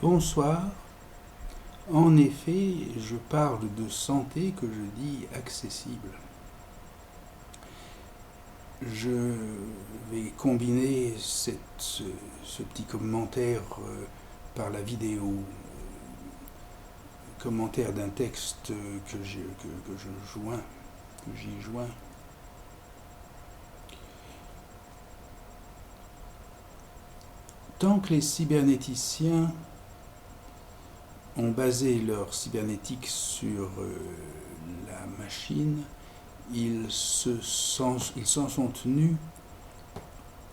Bonsoir. En effet, je parle de santé que je dis accessible. Je vais combiner ce petit commentaire par la vidéo, commentaire d'un texte que j'y joins. Tant que les cybernéticiens ont basé leur cybernétique sur la machine, ils s'en sont tenus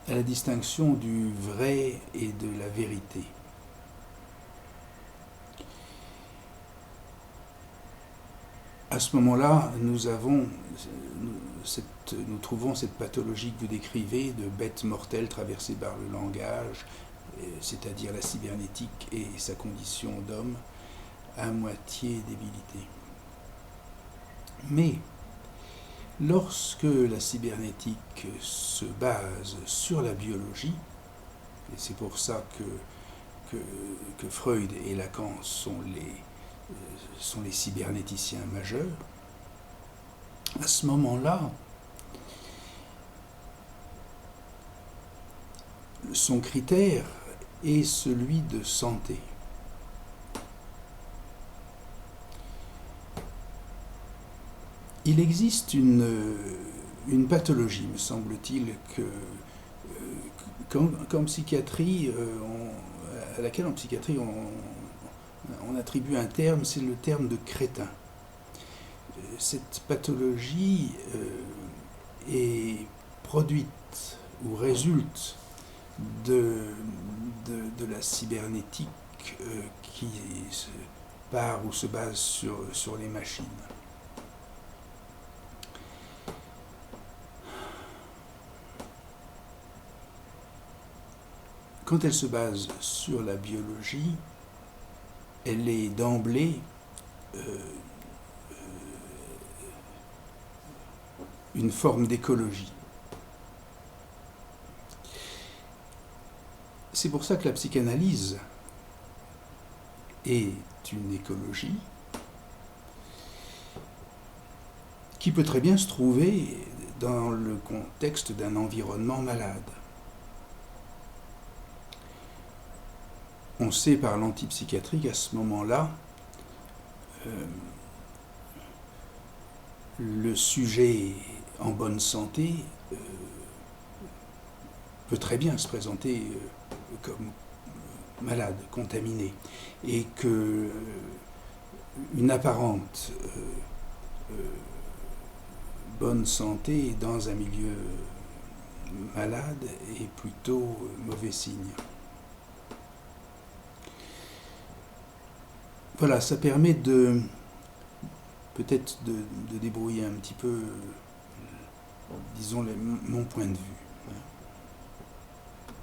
à la distinction du vrai et de la vérité. À ce moment-là, nous trouvons cette pathologie que vous décrivez de bête mortelle traversée par le langage, c'est-à-dire la cybernétique et sa condition d'homme, à moitié débilité. Mais lorsque la cybernétique se base sur la biologie, et c'est pour ça que Freud et Lacan sont les cybernéticiens majeurs, à ce moment-là, son critère est celui de santé. Il existe une pathologie, me semble-t-il, qu'en psychiatrie, à laquelle en psychiatrie on attribue un terme, c'est le terme de crétin. Cette pathologie est produite ou résulte de la cybernétique qui part ou se base sur les machines. Quand elle se base sur la biologie, elle est d'emblée une forme d'écologie. C'est pour ça que la psychanalyse est une écologie qui peut très bien se trouver dans le contexte d'un environnement malade. On sait par l'antipsychiatrie qu'à ce moment-là, le sujet en bonne santé peut très bien se présenter comme malade, contaminé, et que une apparente bonne santé dans un milieu malade est plutôt mauvais signe. Voilà, ça permet peut-être de débrouiller un petit peu, disons, mon point de vue.